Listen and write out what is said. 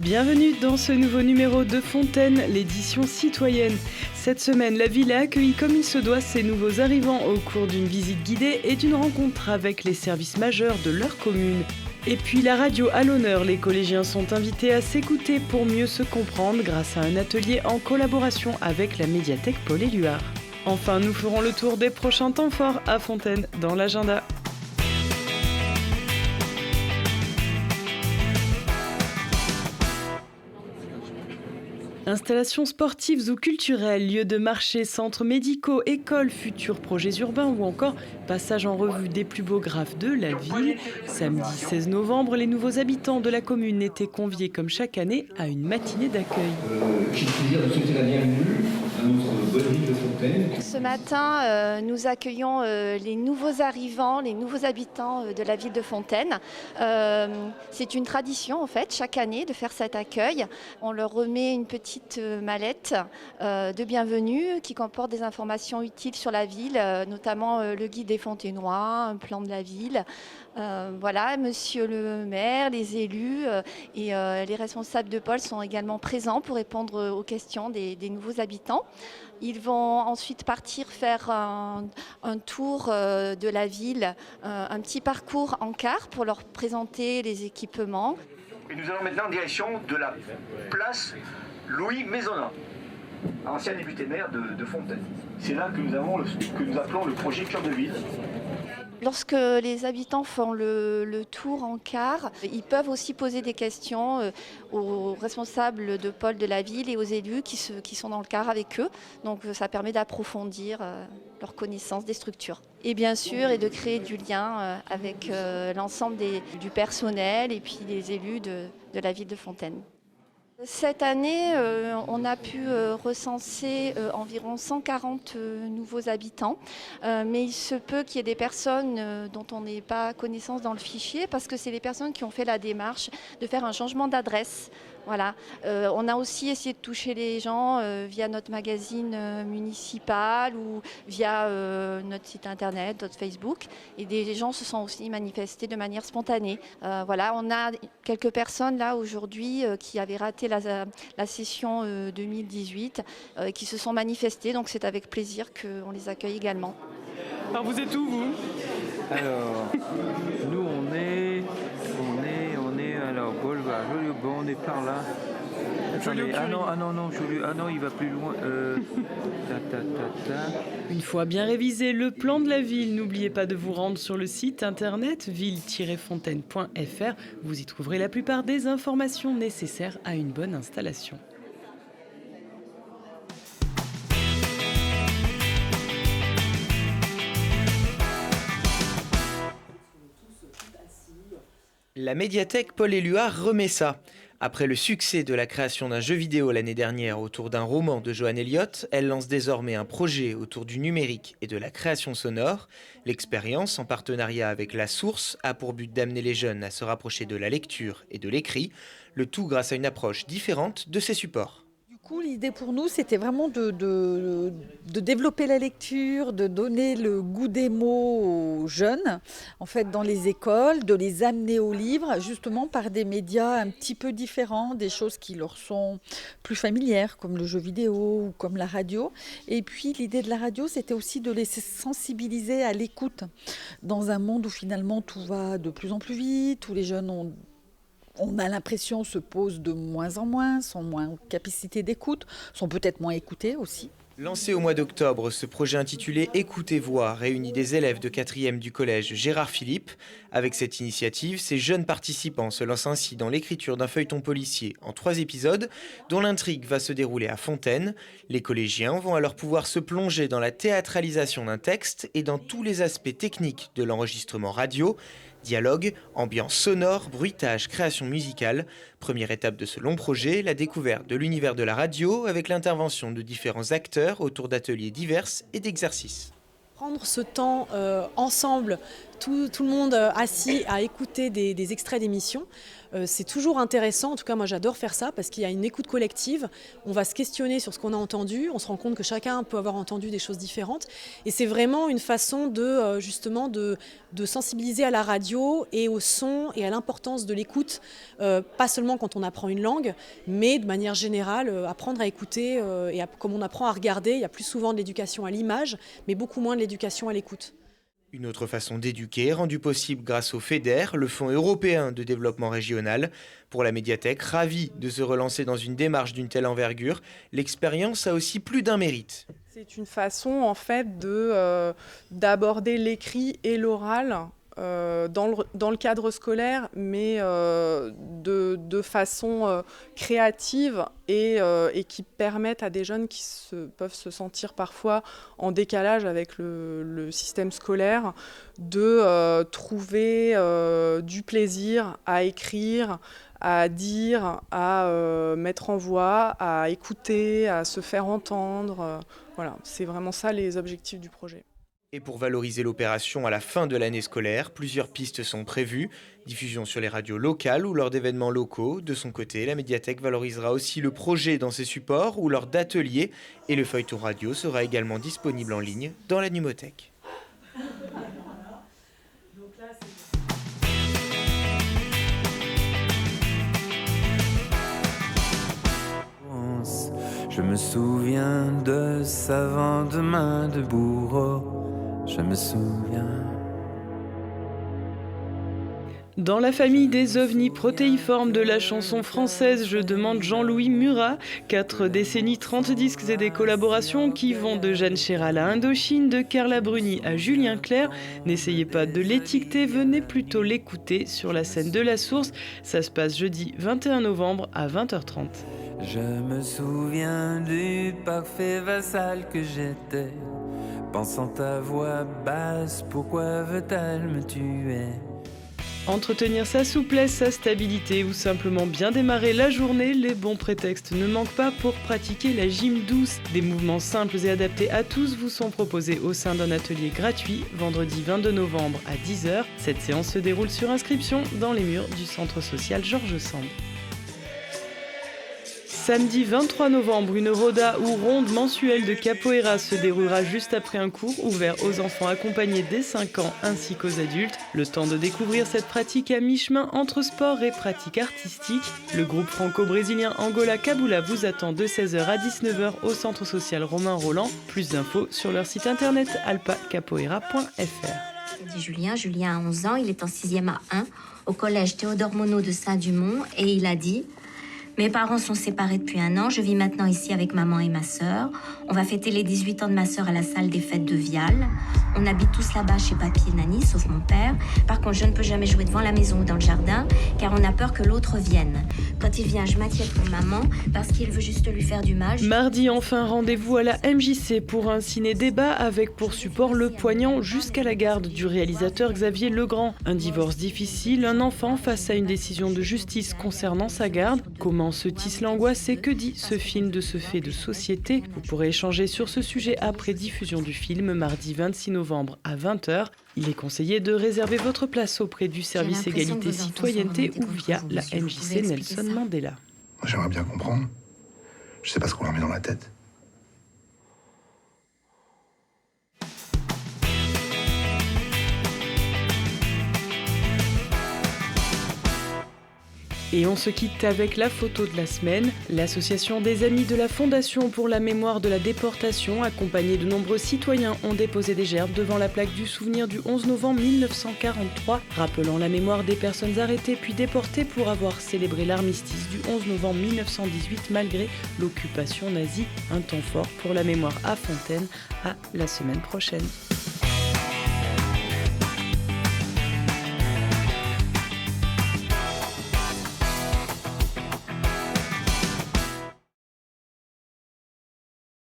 Bienvenue dans ce nouveau numéro de Fontaine, l'édition citoyenne. Cette semaine, la ville a accueilli comme il se doit ses nouveaux arrivants au cours d'une visite guidée et d'une rencontre avec les services majeurs de leur commune. Et puis la radio à l'honneur, les collégiens sont invités à s'écouter pour mieux se comprendre grâce à un atelier en collaboration avec la médiathèque Paul-Éluard. Enfin, nous ferons le tour des prochains temps forts à Fontaine dans l'agenda. Installations sportives ou culturelles, lieux de marché, centres médicaux, écoles, futurs projets urbains ou encore passage en revue des plus beaux graphes de la ville. Samedi 16 novembre, les nouveaux habitants de la commune étaient conviés comme chaque année à une matinée d'accueil. J'ai le plaisir de souhaiter la bienvenue à notre bonne ville de Fontaine. Ce matin, nous accueillons les nouveaux arrivants, les nouveaux habitants de la ville de Fontaine. C'est une tradition en fait chaque année de faire cet accueil. On leur remet une petite mallette de bienvenue qui comporte des informations utiles sur la ville, notamment le guide des Fontainois, un plan de la ville. Voilà, monsieur le maire, les élus et les responsables de pôle sont également présents pour répondre aux questions des nouveaux habitants. Ils vont ensuite partir faire un tour de la ville, un petit parcours en car pour leur présenter les équipements. Et nous allons maintenant en direction de la place Louis Maisonnat, ancien député maire de Fontaine. C'est là que nous avons que nous appelons le projet Cœur de Ville. Lorsque les habitants font le tour en car, ils peuvent aussi poser des questions aux responsables de pôle de la ville et aux élus qui sont dans le car avec eux. Donc ça permet d'approfondir leur connaissance des structures. Et bien sûr, et de créer du lien avec l'ensemble du personnel et puis des élus de la ville de Fontaine. Cette année, on a pu recenser environ 140 nouveaux habitants, mais il se peut qu'il y ait des personnes dont on n'ait pas connaissance dans le fichier parce que c'est les personnes qui ont fait la démarche de faire un changement d'adresse. Voilà. On a aussi essayé de toucher les gens via notre magazine municipal ou via notre site internet, notre Facebook. Et des gens se sont aussi manifestés de manière spontanée. Voilà, on a quelques personnes là aujourd'hui qui avaient raté la session 2018 qui se sont manifestées. Donc c'est avec plaisir qu'on les accueille également. Alors vous êtes où vous ? Alors, nous on est alors Boulevard Joliot-Bon, on est par là. Attendez, non, il va plus loin. Une fois bien révisé le plan de la ville, n'oubliez pas de vous rendre sur le site internet ville-fontaine.fr. Vous y trouverez la plupart des informations nécessaires à une bonne installation. La médiathèque Paul-Éluard remet ça. Après le succès de la création d'un jeu vidéo l'année dernière autour d'un roman de Joan Elliott, elle lance désormais un projet autour du numérique et de la création sonore. L'expérience, en partenariat avec La Source, a pour but d'amener les jeunes à se rapprocher de la lecture et de l'écrit, le tout grâce à une approche différente de ces supports. L'idée pour nous, c'était vraiment de développer la lecture, de donner le goût des mots aux jeunes, en fait, dans les écoles, de les amener au livre, justement par des médias un petit peu différents, des choses qui leur sont plus familières, comme le jeu vidéo ou comme la radio. Et puis, l'idée de la radio, c'était aussi de les sensibiliser à l'écoute, dans un monde où finalement tout va de plus en plus vite, où les jeunes on a l'impression se posent de moins en moins, sont moins en capacité d'écoute, sont peut-être moins écoutés aussi. Lancé au mois d'octobre, ce projet intitulé « Écoutez voix » réunit des élèves de 4e du collège Gérard Philippe. Avec cette initiative, ces jeunes participants se lancent ainsi dans l'écriture d'un feuilleton policier en 3 épisodes, dont l'intrigue va se dérouler à Fontaine. Les collégiens vont alors pouvoir se plonger dans la théâtralisation d'un texte et dans tous les aspects techniques de l'enregistrement radio. Dialogue, ambiance sonore, bruitage, création musicale. Première étape de ce long projet, la découverte de l'univers de la radio avec l'intervention de différents acteurs autour d'ateliers divers et d'exercices. Prendre ce temps ensemble, tout le monde assis à écouter des extraits d'émissions, C'est toujours intéressant, en tout cas moi j'adore faire ça parce qu'il y a une écoute collective, on va se questionner sur ce qu'on a entendu, on se rend compte que chacun peut avoir entendu des choses différentes et c'est vraiment une façon de justement de sensibiliser à la radio et au son et à l'importance de l'écoute, pas seulement quand on apprend une langue, mais de manière générale, apprendre à écouter comme on apprend à regarder, il y a plus souvent de l'éducation à l'image, mais beaucoup moins de l'éducation à l'écoute. Une autre façon d'éduquer, rendue possible grâce au FEDER, le Fonds européen de développement régional. Pour la médiathèque, ravie de se relancer dans une démarche d'une telle envergure, l'expérience a aussi plus d'un mérite. C'est une façon en fait d'aborder l'écrit et l'oral dans le cadre scolaire, mais de façon créative et qui permettent à des jeunes qui peuvent se sentir parfois en décalage avec le système scolaire de trouver du plaisir à écrire, à dire, à mettre en voix, à écouter, à se faire entendre. Voilà, c'est vraiment ça les objectifs du projet. Et pour valoriser l'opération à la fin de l'année scolaire, plusieurs pistes sont prévues. Diffusion sur les radios locales ou lors d'événements locaux. De son côté, la médiathèque valorisera aussi le projet dans ses supports ou lors d'ateliers. Et le feuilleton radio sera également disponible en ligne dans la Numothèque. Je me souviens de savantes mains de bourreau. Je me souviens. Dans la famille des ovnis protéiformes de la chanson française, je demande Jean-Louis Murat. 4 décennies, 30 disques et des collaborations qui vont de Jeanne Chéral à Indochine, de Carla Bruni à Julien Clerc. N'essayez pas de l'étiqueter, venez plutôt l'écouter sur la scène de la Source. Ça se passe jeudi 21 novembre à 20h30. Je me souviens du parfait vassal que j'étais, pensant à voix basse, pourquoi veut-elle me tuer ? Entretenir sa souplesse, sa stabilité ou simplement bien démarrer la journée, les bons prétextes ne manquent pas pour pratiquer la gym douce. Des mouvements simples et adaptés à tous vous sont proposés au sein d'un atelier gratuit, vendredi 22 novembre à 10h. Cette séance se déroule sur inscription dans les murs du centre social Georges Sand. Samedi 23 novembre, une roda ou ronde mensuelle de capoeira se déroulera juste après un cours ouvert aux enfants accompagnés dès 5 ans ainsi qu'aux adultes. Le temps de découvrir cette pratique à mi-chemin entre sport et pratique artistique. Le groupe franco-brésilien Angola Cabula vous attend de 16h à 19h au centre social Romain Roland. Plus d'infos sur leur site internet alpacapoeira.fr. Je dis Julien a 11 ans, il est en 6e à 1 au collège Théodore Monod de Saint-Dumont et il a dit: mes parents sont séparés depuis 1 an, je vis maintenant ici avec maman et ma sœur. On va fêter les 18 ans de ma sœur à la salle des fêtes de Vial. On habite tous là-bas chez papy et Nani, sauf mon père. Par contre, je ne peux jamais jouer devant la maison ou dans le jardin, car on a peur que l'autre vienne. Quand il vient, je m'inquiète pour maman, parce qu'il veut juste lui faire du mal. Mardi, enfin, rendez-vous à la MJC pour un ciné-débat avec pour support le poignant Jusqu'à la garde du réalisateur Xavier Legrand. Un divorce difficile, un enfant face à une décision de justice concernant sa garde. Comment se tisse l'angoisse et que dit ce film de ce fait de société ? Vous pourrez échanger sur ce sujet après diffusion du film mardi 26 novembre à 20h. Il est conseillé de réserver votre place auprès du service égalité citoyenneté ou via la MJC Nelson Mandela. Moi, j'aimerais bien comprendre. Je sais pas ce qu'on leur met dans la tête. Et on se quitte avec la photo de la semaine. L'association des Amis de la Fondation pour la mémoire de la déportation, accompagnée de nombreux citoyens, ont déposé des gerbes devant la plaque du souvenir du 11 novembre 1943, rappelant la mémoire des personnes arrêtées puis déportées pour avoir célébré l'armistice du 11 novembre 1918 malgré l'occupation nazie. Un temps fort pour la mémoire à Fontaine. À la semaine prochaine.